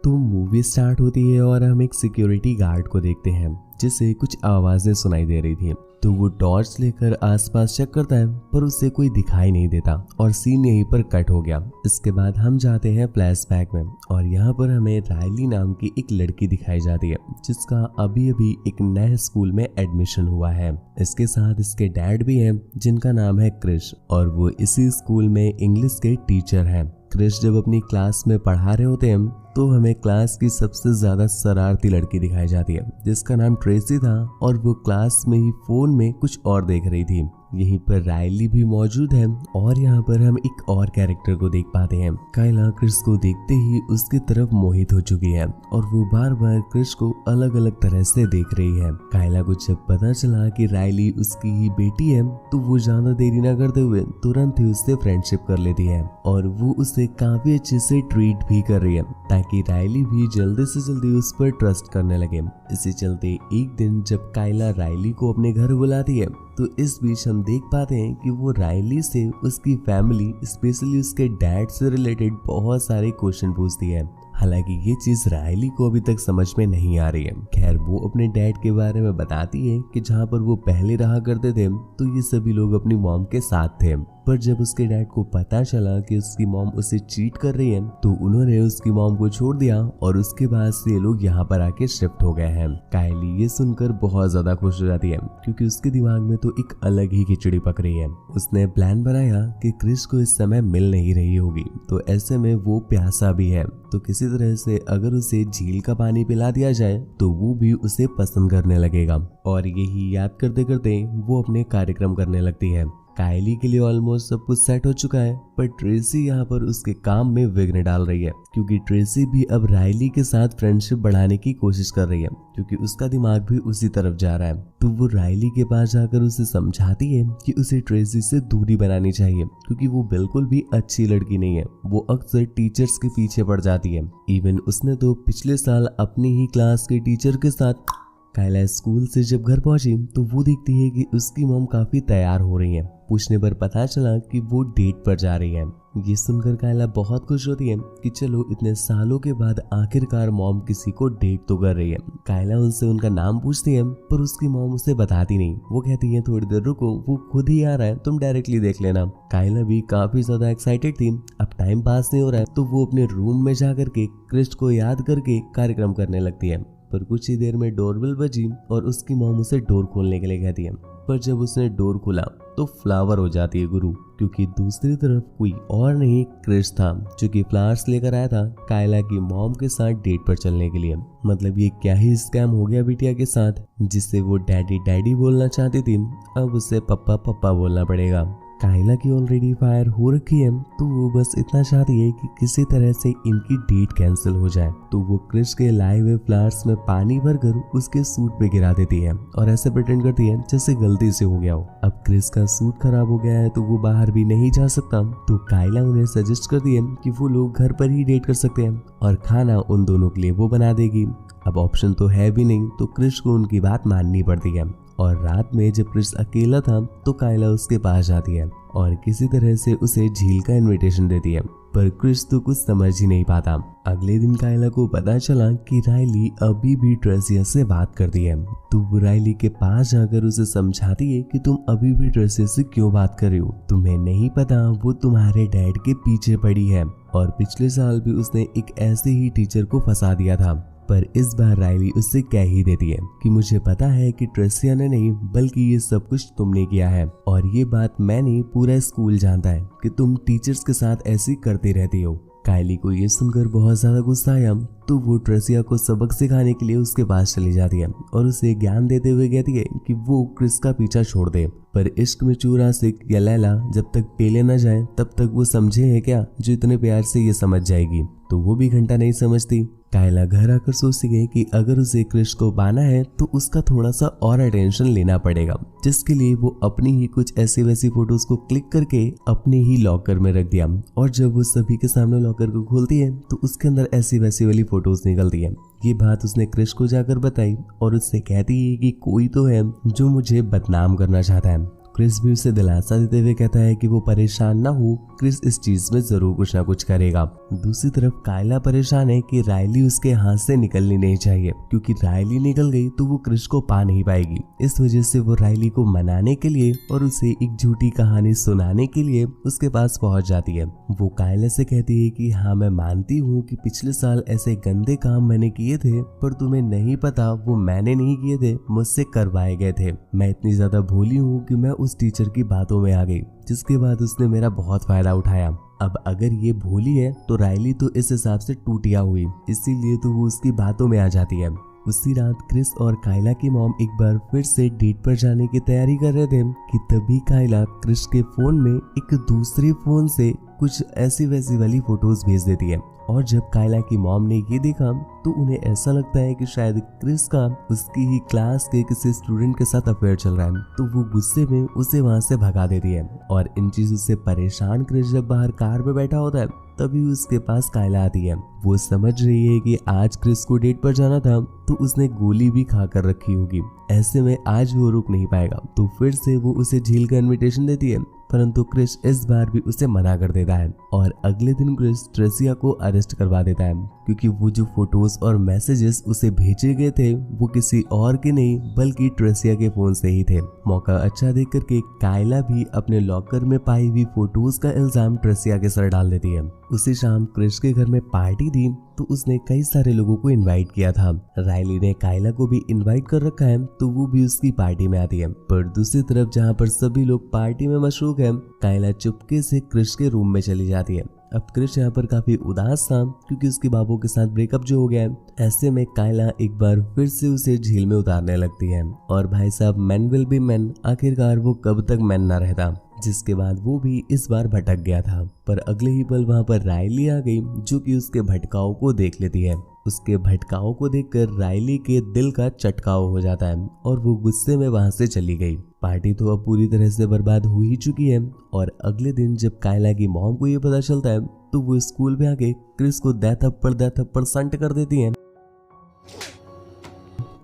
तो movie start होती है और हम एक सिक्योरिटी गार्ड को देखते हैं जिसे कुछ आवाजें सुनाई दे रही थी। तो वो टॉर्च लेकर आसपास चेक करता है पर उसे कोई दिखाई नहीं देता और सीन यहीं पर कट हो गया। इसके बाद हम जाते हैं फ्लैशबैक में और यहाँ पर हमें रायली नाम की एक लड़की दिखाई जाती है जिसका अभी अभी एक नए स्कूल में एडमिशन हुआ है। इसके साथ इसके डैड भी हैं जिनका नाम है क्रिश और वो इसी स्कूल में इंग्लिश के टीचर हैं। क्रिश जब अपनी क्लास में पढ़ा रहे होते हैं तो हमें क्लास की सबसे ज्यादा शरारती लड़की दिखाई जाती है जिसका नाम ट्रेसी था और वो क्लास में ही फोन में कुछ और देख रही थी। यहीं पर रायली भी मौजूद है और यहाँ पर हम एक और कैरेक्टर को देख पाते हैं। कायला क्रिश को देखते ही उसकी तरफ मोहित हो चुकी है और वो बार बार क्रिश को अलग अलग तरह से देख रही है। कायला को जब पता चला कि रायली उसकी ही बेटी है तो वो ज्यादा देरी न करते हुए तुरंत ही उससे फ्रेंडशिप कर लेती है और वो उसे काफी अच्छे से ट्रीट भी कर रही है ताकि रायली भी जल्दी से जल्दी उस पर ट्रस्ट करने लगे। इसी चलते एक दिन जब कायला रायली को अपने घर बुलाती है तो इस बीच हम देख पाते हैं कि वो रायली से उसकी फैमिली स्पेशली उसके डैड से रिलेटेड बहुत सारे क्वेश्चन पूछती है। हालांकि ये चीज रायली को अभी तक समझ में नहीं आ रही है। खैर वो अपने डैड के बारे में बताती है कि जहाँ पर वो पहले रहा करते थे तो ये सभी लोग अपनी मॉम के साथ थे, पर जब उसके डैड को पता चला कि उसकी मॉम उसे चीट कर रही है तो उन्होंने उसकी मॉम को छोड़ दिया और उसके बाद से ये लोग यहाँ पर आके शिफ्ट हो गए हैं। कायली ये सुनकर बहुत ज्यादा खुश हो जाती है क्योंकि उसके दिमाग में तो एक अलग ही खिचड़ी पक रही है। उसने प्लान बनाया कि क्रिश को इस समय मिल नहीं रही होगी तो ऐसे में वो प्यासा भी है तो किसी तरह से अगर उसे झील का पानी पिला दिया जाए तो वो भी उसे पसंद करने लगेगा और यही याद करते करते वो अपने कार्यक्रम करने लगती है। कायली के लिए ऑलमोस्ट सब कुछ सेट हो चुका है पर ट्रेसी यहाँ पर उसके काम में विघ्न डाल रही है क्योंकि ट्रेसी भी अब रायली के साथ फ्रेंडशिप बढ़ाने की कोशिश कर रही है क्योंकि उसका दिमाग भी उसी तरफ जा रहा है। तो वो रायली के पास जाकर उसे समझाती है कि उसे ट्रेसी से दूरी बनानी चाहिए क्योंकि वो बिल्कुल भी अच्छी लड़की नहीं है। वो अक्सर टीचर्स के पीछे पड़ जाती है। इवन उसने तो पिछले साल अपनी ही क्लास के टीचर के साथ कायला स्कूल से जब घर पहुंची तो वो देखती है कि उसकी मॉम काफी तैयार हो रही है। पूछने पर पता चला कि वो डेट पर जा रही है। ये सुनकर कायला बहुत खुश होती है कि चलो इतने सालों के बाद आखिरकार मॉम किसी को डेट तो कर रही है। कायला उनसे उनका नाम पूछती है पर उसकी मॉम उसे बताती नहीं। वो कहती है थोड़ी देर रुको, वो खुद ही आ रहा है, तुम डायरेक्टली देख लेना। कायला भी काफी ज्यादा एक्साइटेड थी। अब टाइम पास नहीं हो रहा है तो वो अपने रूम में जाकर के क्रिश को याद करके कार्यक्रम करने लगती है। पर कुछ ही देर में डोरबेल बजी और उसकी मॉम उसे डोर खोलने के लिए कहती है पर जब उसने डोर खोला तो फ्लावर हो जाती है गुरु क्योंकि दूसरी तरफ कोई और नहीं क्रिश था जो कि फ्लावर्स लेकर आया था कायला की मॉम के साथ डेट पर चलने के लिए। मतलब ये क्या ही स्कैम हो गया बिटिया के साथ, जिससे वो डैडी डैडी बोलना चाहती थी अब उसे पप्पा पप्पा बोलना पड़ेगा। कायला की ऑलरेडी फायर हो रखी है तो वो बस इतना चाहती है कि किसी तरह से इनकी डेट कैंसिल हो जाए। तो वो क्रिश के लाए हुए फ्लावर्स में पानी भरकर उसके सूट पे गिरा देती है और ऐसे प्रिटेंड करती है जैसे गलती से हो गया हो। अब क्रिश का सूट खराब हो गया है तो वो बाहर भी नहीं जा सकता तो कायला उन्हें सजेस्ट करती है कि वो लोग घर पर ही डेट कर सकते हैं और खाना उन दोनों के लिए वो बना देगी। अब ऑप्शन तो है भी नहीं तो क्रिश को उनकी बात माननी पड़ती है और रात में जब क्रिश अकेला था तो कायला उसके पास जाती है और किसी तरह से उसे झील का इनविटेशन देती है पर क्रिश तो कुछ समझ ही नहीं पाता। अगले दिन कायला को पता चला कि रायली अभी भी ट्रेसिया से बात करती है तो वो रायली के पास जाकर उसे समझाती है कि तुम अभी भी ट्रेसिया से क्यों बात कर रही हो, तुम्हें नहीं पता वो तुम्हारे डैड के पीछे पड़ी है और पिछले साल भी उसने एक ऐसे ही टीचर को फंसा दिया था। पर इस बार रायली उससे कह ही देती है कि मुझे पता है कि ट्रेसिया ने नहीं बल्कि ये सब कुछ तुमने किया है और ये बात मैंने पूरा स्कूल जानता है कि तुम टीचर्स के साथ ऐसी करती रहती हो। कायली को ये सुनकर बहुत ज्यादा गुस्सा आया तो वो ट्रेसिया को सबक सिखाने के लिए उसके पास चली जाती है और उसे ज्ञान देते हुए कहती है कि वो क्रिस का पीछा छोड़ दे। पर इश्क में चूरा सिक या लैला जब तक पेले न जाए तब तक वो समझे है क्या जो इतने प्यार से ये समझ जाएगी। तो वो भी घंटा नहीं समझती। कायला घर आकर सोचती है कि अगर उसे क्रिश को पाना है तो उसका थोड़ा सा और अटेंशन लेना पड़ेगा, जिसके लिए वो अपनी ही कुछ ऐसी वैसी फोटोज को क्लिक करके अपने ही लॉकर में रख दिया और जब वो सभी के सामने लॉकर को खोलती है तो उसके अंदर ऐसी वैसी वाली फोटोज निकलती है। ये बात उसने क्रिश को जाकर बताई और उससे कहती है कि कोई तो है जो मुझे बदनाम करना चाहता है। क्रिस भी उसे दिलासा देते हुए कहता है कि वो परेशान ना हो, क्रिस इस चीज में जरूर कुछ ना कुछ करेगा। दूसरी तरफ कायला परेशान है कि रायली उसके हाथ से निकलनी नहीं चाहिए, क्योंकि रायली निकल गई तो वो क्रिस को पा नहीं पाएगी। इस वजह से वो रायली को मनाने के लिए और उसे एक झूठी कहानी सुनाने के लिए उसके पास पहुंच जाती है। वो कायला से कहती है कि हाँ, मैं मानती हूँ कि पिछले साल ऐसे गंदे काम मैंने किए थे, पर तुम्हें नहीं पता वो मैंने नहीं किए थे, मुझसे करवाए गए थे। मैं इतनी ज्यादा भोली हूँ कि मैं उस टीचर की बातों में आ गई, जिसके बाद उसने मेरा बहुत फायदा उठाया। अब अगर ये भोली है तो रायली तो इस हिसाब से टूटिया हुई, इसीलिए तो वो उसकी बातों में आ जाती है। उसी रात क्रिस और कायला की मॉम एक बार फिर से डेट पर जाने की तैयारी कर रहे थे कि तभी कायला क्रिस के फोन में एक दूसरे फोन से कुछ ऐसी वैसी वाली फोटोज भेज देती है। और जब कायला की मॉम ने ये देखा तो उन्हें ऐसा लगता है कि शायद क्रिस का उसकी ही क्लास के किसी स्टूडेंट के साथ अफेयर चल रहा है, तो वो गुस्से में उसे वहां से भगा देती है। और इन चीजों से परेशान क्रिस जब बाहर कार में बैठा होता है तभी उसके पास कायला आती है। वो समझ रही है कि आज क्रिस को डेट पर जाना था तो उसने गोली भी खा कर रखी होगी, ऐसे में आज वो रुक नहीं पाएगा। तो फिर से वो उसे झील का इन्विटेशन देती है, परंतु क्रिस इस बार भी उसे मना कर देता है। और अगले दिन क्रिस ट्रेसिया को अरेस्ट करवा देता है, क्योंकि वो जो फोटोज और मैसेजेस उसे भेजे गए थे वो किसी और के नहीं बल्कि ट्रेसिया के फोन से ही थे। मौका अच्छा देख करके कायला भी अपने लॉकर में पाई हुई फोटोज का इल्जाम ट्रेसिया के सर डाल देती है। उसी शाम क्रिस के घर में पार्टी थी तो उसने कई सारे लोगों को इनवाइट किया था। रायली ने कायला को भी इनवाइट कर रखा है तो वो भी उसकी पार्टी में आती है। पर दूसरी तरफ जहाँ पर सभी लोग पार्टी में मशरूक है, कायला चुपके से क्रिस के रूम में चली जाती है। अब क्रिस यहाँ पर काफी उदास था क्योंकि उसके बाबू के साथ ब्रेकअप जो हो गया है। ऐसे में कायला एक बार फिर से उसे झील में उतारने लगती है। और भाई साहब, मैन विल बी मैन, आखिरकार वो कब तक मैन ना रहता, जिसके बाद वो भी इस बार भटक गया था। पर अगले ही पल वहां पर रायली आ गई जो कि उसके भटकाव को देख लेती है। उसके भटकाव को देखकर रायली के दिल का चटकाव हो जाता है और वो गुस्से में वहां से चली गई। पार्टी तो अब पूरी तरह से बर्बाद हो ही चुकी है। और अगले दिन जब कायला की मॉम को ये पता चलता है तो वो स्कूल में आके क्रिस को दे थप्पड़ संट कर देती है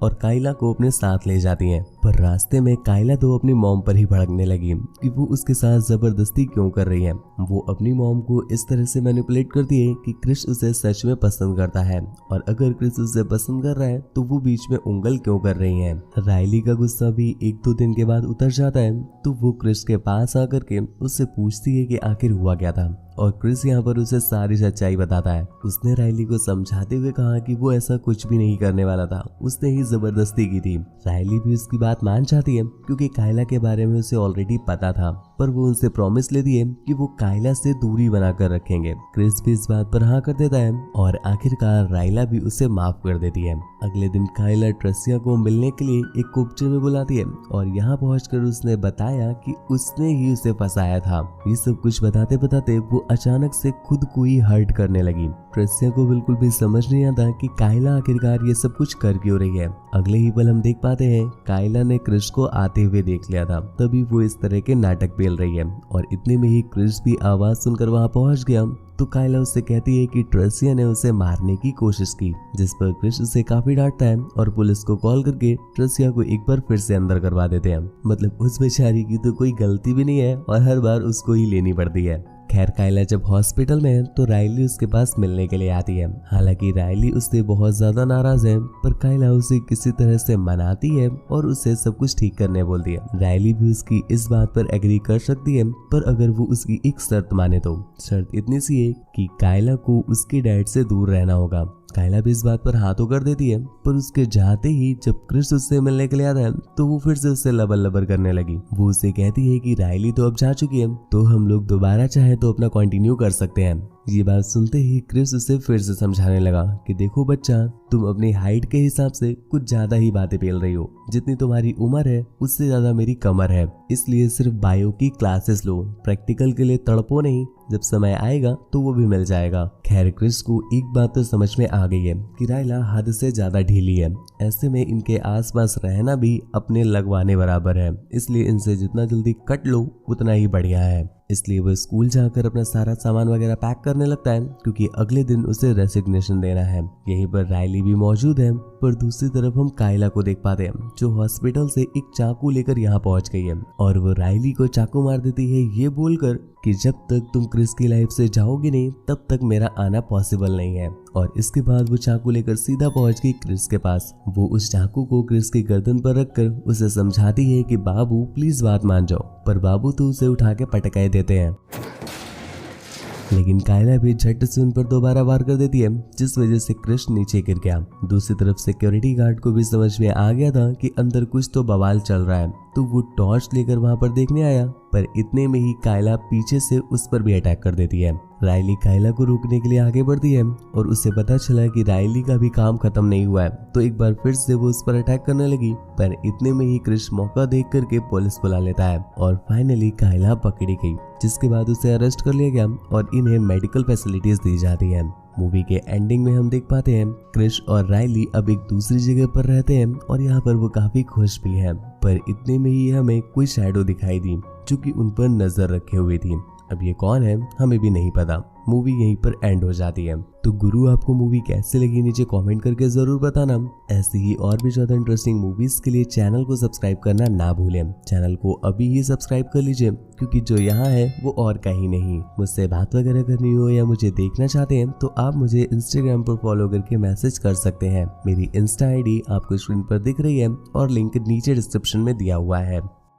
और कायला को अपने साथ ले जाती हैं। पर रास्ते में कायला तो अपनी मॉम पर ही भड़कने लगी कि वो उसके साथ जबरदस्ती क्यों कर रही है। वो अपनी मॉम को इस तरह से मैनिपुलेट करती है कि क्रिस उसे सच में पसंद करता है, और अगर क्रिस उसे पसंद कर रहा है तो वो बीच में उंगल क्यों कर रही है। रायली का गुस्सा भी 1-2 दिन के बाद उतर जाता है तो वो क्रिस के पास आकर के उससे पूछती है कि आखिर हुआ क्या था। और क्रिस यहाँ पर उसे सारी सच्चाई बताता है। उसने रायली को समझाते हुए कहा कि वो ऐसा कुछ भी नहीं करने वाला था, उसने ही जबरदस्ती की थी। रायली भी उसकी बात मान जाती है क्योंकि कायला के बारे में उसे ऑलरेडी पता था, पर वो उनसे प्रॉमिस लेती है कि वो कायला से दूरी बनाकर रखेंगे। क्रिस भी इस बात पर हाँ कर देता है और आखिरकार रायला भी उसे माफ कर देती है। अगले दिन कायला ट्रेसिया को मिलने के लिए एक कोपचे में बुलाती है और यहाँ पहुंचकर उसने बताया कि उसने ही उसे फंसाया था। ये सब कुछ बताते बताते वो अचानक से खुद को ही हर्ट करने लगी। ट्रेसिया को बिल्कुल भी समझ नहीं आता कि कायला आखिरकार ये सब कुछ कर क्यों रही है। अगले ही पल हम देख पाते हैं कायला ने क्रिस को आते हुए देख लिया था, तभी वो इस तरह के नाटक पेल रही है। और इतने में ही क्रिस भी आवाज सुनकर वहां पहुंच गया तो कायला उससे कहती है कि ट्रेसिया ने उसे मारने की कोशिश की, जिस पर क्रिस उसे काफी डांटता है और पुलिस को कॉल करके ट्रेसिया को एक बार फिर से अंदर करवा देते हैं। मतलब उस बेचारी की तो कोई गलती भी नहीं है और हर बार उसको ही लेनी पड़ती है। खैर, कायला जब हॉस्पिटल में है तो रायली उसके पास मिलने के लिए आती है। हालांकि रायली उससे बहुत ज्यादा नाराज है, पर कायला उसे किसी तरह से मनाती है और उसे सब कुछ ठीक करने बोलती है। रायली भी उसकी इस बात पर एग्री कर सकती है, पर अगर वो उसकी एक शर्त माने तो। शर्त इतनी सी है कि कायला को उसके डैड से दूर रहना होगा। कायला भी इस बात पर हाँ तो कर देती है, पर उसके जाते ही जब क्रिस उससे मिलने के लिए आता है तो वो फिर से उससे लबर लबर करने लगी। वो उसे कहती है कि रायली तो अब जा चुकी है तो हम लोग दोबारा चाहे तो अपना कंटिन्यू कर सकते हैं। ये बात सुनते ही क्रिस उसे फिर से समझाने लगा कि देखो बच्चा, तुम अपनी हाइट के हिसाब से कुछ ज्यादा ही बातें पेल रही हो। जितनी तुम्हारी उम्र है उससे ज्यादा मेरी कमर है, इसलिए सिर्फ बायो की क्लासेस लो, प्रैक्टिकल के लिए तड़पो नहीं, जब समय आएगा तो वो भी मिल जाएगा। खैर, क्रिस को एक बात तो समझ में आ गई है कि रायला हद से ज्यादा ढीली है। ऐसे में इनके आसपास रहना भी अपने लगवाने बराबर है, इसलिए इनसे जितना जल्दी कट लो उतना ही बढ़िया है। इसलिए वो स्कूल जाकर अपना सारा सामान वगैरह पैक करने लगता है क्योंकि अगले दिन उसे रेसिग्नेशन देना है। यहीं पर रायली भी मौजूद है, पर दूसरी तरफ हम कायला को देख पाते हैं जो हॉस्पिटल से एक चाकू लेकर यहाँ पहुंच गई है और वो रायली को चाकू मार देती है ये बोलकर कि जब तक तुम क्रिस की लाइफ से जाओगे नहीं तब तक मेरा आना पॉसिबल नहीं है। और इसके बाद वो चाकू लेकर सीधा पहुंच गई क्रिस के पास। वो उस चाकू को क्रिस की गर्दन पर रखकर उसे समझाती है कि बाबू प्लीज बात मान जाओ, पर बाबू तो उसे उठा के पटकाए देते हैं। लेकिन कायला भी झट से उन पर दोबारा वार कर देती है जिस वजह से क्रिस नीचे गिर गया। दूसरी तरफ सिक्योरिटी गार्ड को भी समझ में आ गया था कि अंदर कुछ तो बवाल चल रहा है, तो वो टॉर्च लेकर वहां पर देखने आया, पर इतने में ही कायला पीछे से उस पर भी अटैक कर देती है। रायली कायला को रोकने के लिए आगे बढ़ती है और उसे पता चला कि रायली का भी काम खत्म नहीं हुआ है, तो एक बार फिर से वो उस पर अटैक करने लगी, पर इतने में ही क्रिस मौका देख करके पुलिस बुला लेता है और फाइनली कायला पकड़ी गई, जिसके बाद उसे अरेस्ट कर लिया गया और इन्हें मेडिकल फैसिलिटीज दी जाती है। मूवी के एंडिंग में हम देख पाते हैं क्रिस और रायली अब एक दूसरी जगह पर रहते हैं और यहाँ पर वो काफी खुश भी हैं, पर इतने में ही हमें कोई शैडो दिखाई दी जो कि उन पर नजर रखे हुए थी। अब ये कौन है हमें भी नहीं पता। मूवी यहीं पर एंड हो जाती है। तो गुरु आपको मूवी कैसे लगी नीचे कमेंट करके जरूर बताना। ऐसी ही और भी ज्यादा इंटरेस्टिंग मूवीज के लिए चैनल को सब्सक्राइब करना ना भूलें। चैनल को अभी ही सब्सक्राइब कर लीजिए क्योंकि जो यहाँ है वो और कहीं नहीं। मुझसे बात वगैरह करनी हो या मुझे देखना चाहते हैं तो आप मुझे इंस्टाग्राम पर फॉलो करके मैसेज कर सकते हैं। मेरी इंस्टा ID आपको स्क्रीन पर दिख रही है और लिंक नीचे डिस्क्रिप्शन में दिया हुआ है।